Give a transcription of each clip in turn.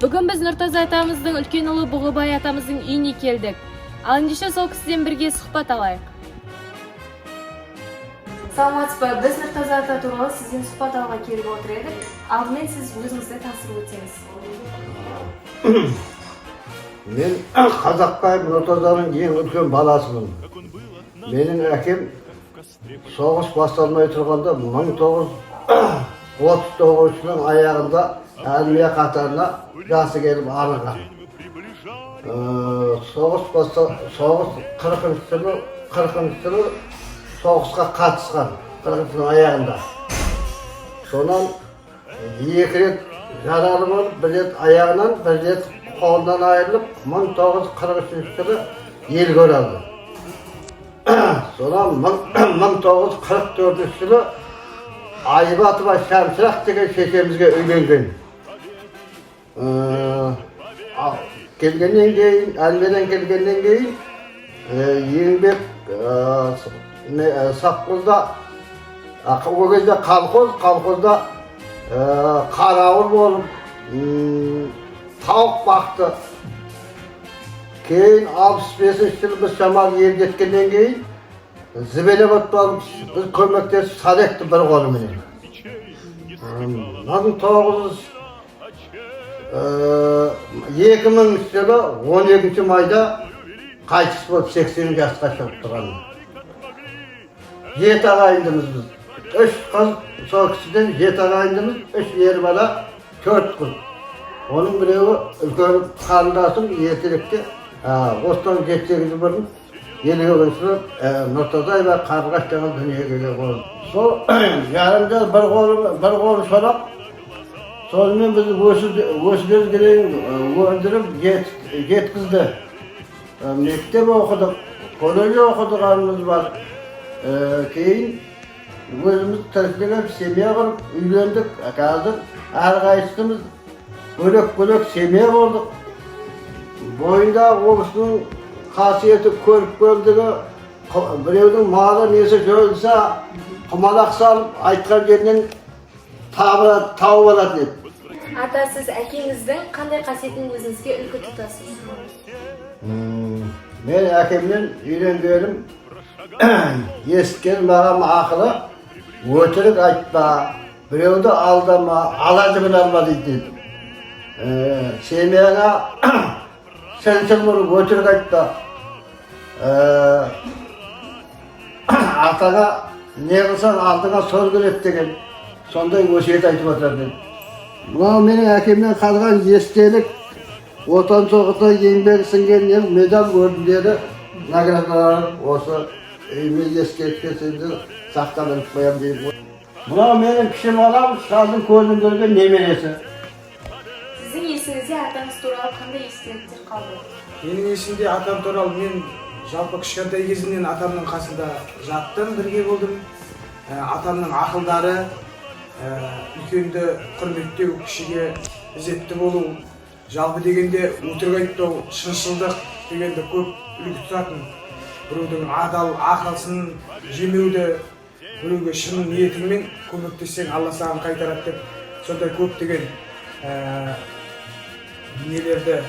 Бүгін біз Нұртаза атамыздың үлкен ұлы Бұғыбай атамыздың үйіне келдік. Ал ендеше сол кісіден бірге сұхбат алайық. Саламатсыз ба, біз Нұртаза ата туралы сізден сұхбат алуға келіп отыр едік. Алдымен сіз өзіңізді таныстырып өтсеңіз. Мен Қазақбай Нұртазаның ең үлкен баласымын. Менің әкем соғыс басталмай тұрғанда 1939-ның аяғында армия қатарына жасы келіп арылған. Соғыс 40-шы жылы соғысқа қатысқан 40-ның аяғында. Сонан 2 рет жаралы болып, 1 рет аяғынан, 1 рет қолынан айырылып, 1943 жылы елге оралды. Сонан 1944 жылы Айбатова Шамшырақ деген шешемізге үйленген. Келгеннен кейін, әлмеден келгеннен кейін, еңбек совхозда, ол кезде колхозда қарауыл болып, тауық бақты. Кейін 65 жылы біз шамалы ел жеткеннен кейін, зібеле батпалып, біз көмектесіп садекті бір қолыменен. 2000 жылы 12 майда қайтыс болып 80 жасқа шығып тұрған. 7 ағайындымыз біз. 3 қыз, сол кісіден 7 ағайындымыз, 3 ер бала, 4 қыз. Оның біреуі үлкен қарындасым ертеректе, осыдан 7-8 жыл бұрын елге өсіріп, Нұртазаева Қарлығаш деген дүниеге келген. Сол жарым жыл бір қолы шолақ, сонымен біз өсілер келейін өндіріп жеткізді. Мектеп оқыдық, колледж оқыдығанымыз бар. Кейін өзіміз тіршілік семья құрып, үйлендік. Қазір әрқайсымыз бөлек семья болдық. Бойында ол кісінің қасиеті көріп көрдігі, біреудің малы несі жойылса, құмалақ салып, айтқан жерінен тауып алады деді. Ата, сіз әкеңіздің қандай қасиетін өзіңізге үлгі тұтасыз? Мен әкемнен үйренгенім, естіген маған ақылы, өтірік айтпа, біреуді алдама, ала жібін алма дейді. Семьяға сенсіз бұрып өтірік айтпа, атаға не қылсан алдыңа сор келеді деген, сондай өсиет айтып отырады. Мынау менің әкемнен қалған естелік, отан соғысында еңбегі сіңген медаль ордендері, наградалар осы үйме ескерткенде сақталып қоямын деймін. Мынау менің кіші балам, шалдың көзін көрген немересі. Сіздің есіңізде атаңыз туралы қандай естеліктер қалды? Менің есімде атам туралы мен жалпы кішкентай кезімнен атамның қасында жаттым, бірге болдым. Атамның ақылдары, үлкенді құрметтеу, кішіге ізетті болу, жалпы дегенде өтірік айтпау, шыншылдық дегенде көп үлгі тұтатын. Біреудің адал ақылсын жемеуді, біреуге шын ниетіңмен көмектессең Алла саған қайтарады деп, сондай көптеген нелерді,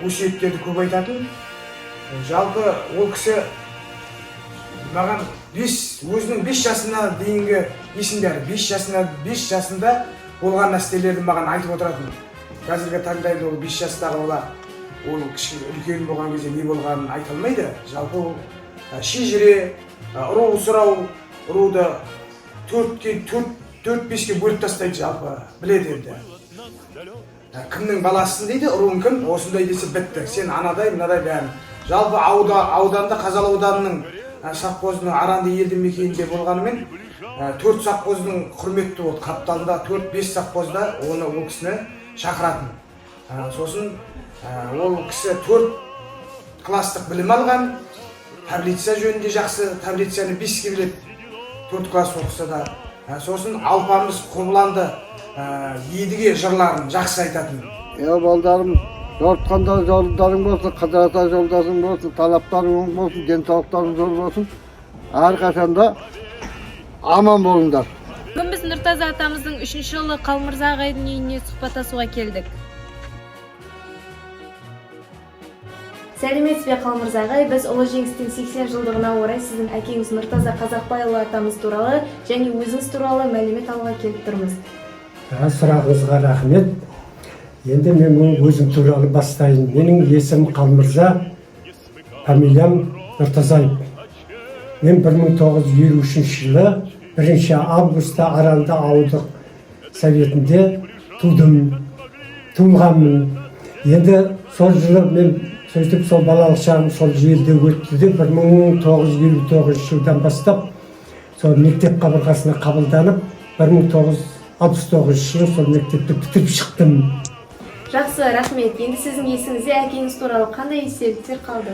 өсиеттерді көп айтатын. Жалпы ол кісі маған өзінің 5 жасына дейінгі есімдері, 5 жасында болған нәрселерді маған айтып отыратын. Қазіргі таңда ол 5 жастағы ол кішкене үлкен болған кезде не болғанын айта алмайды. Жалпы ол шежіре, ұру сұрау, ұруды 4-5-ке бөліп тастайды жалпы, біледі енді. Кімнің баласысың дейді, ұруың кім, осындай десе бітті. Сен анадай, мынадай бәрін. Жалпы ауданда, Қазалы ауданының совхозының Аранды елді мекенінде болғанымен 4 совхоздың құрметті болды. Қапталында 4-5 совхозда ол кісіні шақыратын. Сосын ол кісі 4 класстық білім алған, таблица жөнінде жақсы, таблицаны 5-ке біледі, 4 класс оқыса да. Сосын алпамыз Қобыланды едіге жырларын жақсы айтатын. Балдарым, жортқанда жолдарың болсын, қыдырата жолдасың болсын, талаптарың оң болсын, денсаулықтарың зор болсын. Әрқашанда аман болыңдар. Бүгін біз Biz Nurtaza atamыздың 3-ші жылы Қалмырза ағайдың үйіне сұхбаттасуға келдік. Сәлеметсіз бе Қалмырза ағай, біз ұлы жеңістің 80 жылдығына орай сіздің әкеңіз Нұртаза Қазақбайұлы атамыз туралы және өзіңіз туралы мәлімет алуға келіп тұрмыз. Сұрағыңызға рахмет. Енді мен өзім туралы бастайын. Менің есімім Қалмырза, фамилиям Нұртазаев. Мен 1953 жылы 1 августта Аранды ауылдық советінде туылғанмын. Енді сол жылы мен сөйтіп сол балалық шағым сол жерде өтті де 1959 жылдан бастап сол мектеп қабырғасына қабылданып 1969 жылы сол мектепті бітіріп шықтым. Жақсы, рахмет. Енді сіздің есіңізде әкеңіз туралы қандай естеліктер қалды?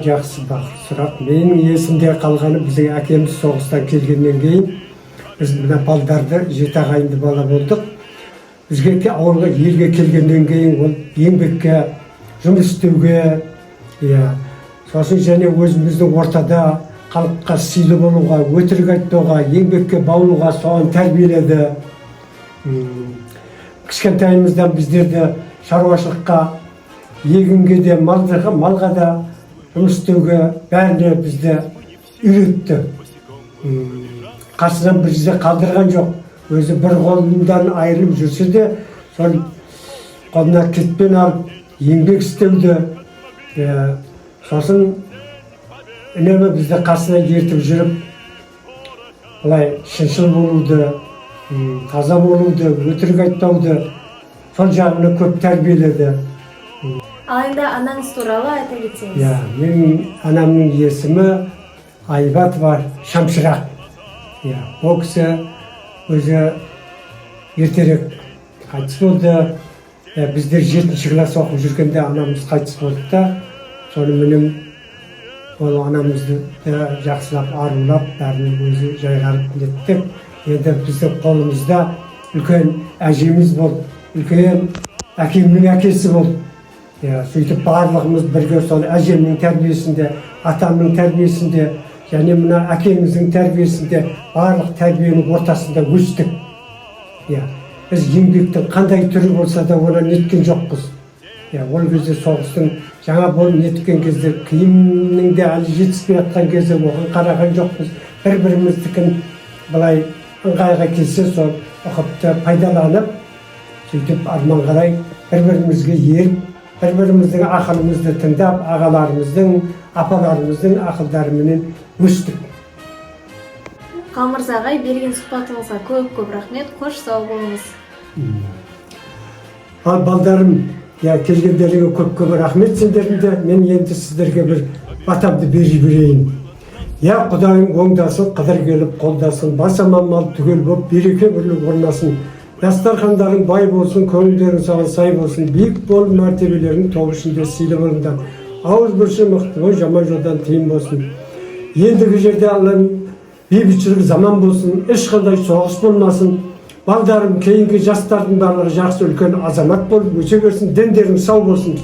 Жақсы, бақыт сұрақ. Менің есімде қалғаны біздің әкеміз соғыстан келгеннен кейін біз мына балдарды 7 ағайынды бала болдық. Бізге ауылға елге келгеннен кейін ол еңбекке, жұмыс істеуге, сосын және өзіміздің ортада халыққа сыйлы болуға, өтірік айтпауға, еңбекке баулуға соған тәрбиеледі. Кішкентайымыздан біздерді шаруашылыққа, егінге де, малға да жұмыс істеуге бәріне бізді үйретті. Қасынан бір жерде қалдырған жоқ. Өзі бір қолынан айырылып жүрсе де, сол қолына кетпен алып, еңбек істеуді. Сосын үнемі бізді қасына ертіп жүріп, былай шыншыл болуды, таза болуды, өтірік айтпауды, сол жағына көп тәрбиеледі. Ал енді анаңыз туралы айта кетсеңіз. Менің анамның есімі Айбатова Шамшырақ. Ол кісі өзі ертерек қайтыс болды. Біздер 7-ші класс оқып жүргенде анамыз қайтыс болды да, соныменен ол анамызды жақсылап арулап, бәрін өзі жайғарып неттік. Енді біздің қолымызда үлкен әжеміз болды, үлкен әкемнің әкесі болды. Сөйтіп барлығымыз бірге сол әжемнің тәрбиесінде, атамның тәрбиесінде, және мына әкеміздің тәрбиесінде, барлық тәрбиенің ортасында өстік. Біз еңбектің қандай түрі болса да оны неткен жоқпыз. Ол кезде соғыстың жаңа болып неткен кезде, киімнің де әлі жетіспей жатқан кезде оған қараған жоқпыз. Бір-біріміздікін былай ыңғайға келсе сол ұқыпты пайдаланып, сөйтіп арман қарай бір-бірімізге еріп, бір-біріміздің ақылымызды тыңдап, ағаларымыздың, апаларымыздың ақылдарыменен өстік. Қалмырза ағай, берген сұхбатыңызға көп рахмет. Қош сау болыңыз. Ал балдарым, келгендеріңе көп рахмет сендерінде. Мен енді сіздерге бір батамды бере берейін. Құдайым оңдасын, қыдыр келіп қолдасын, бас аман мал түгел боп, береке бірлік орнасын. Дастархандарың бай болсын, көңілдерің саған сай болсын, биік бол мәртебелерің топ ішінде сыйлы болыңдар. Ауыз бірші мықты бол, жаман жолдан тыйым болсын. Ендігі жерде Аллам бейбітшілік заман болсын, ешқандай соғыс болмасын. Балдарым, кейінгі жастардың барлығы жақсы үлкен азамат болып өсе берсін, дендерің сау болсын.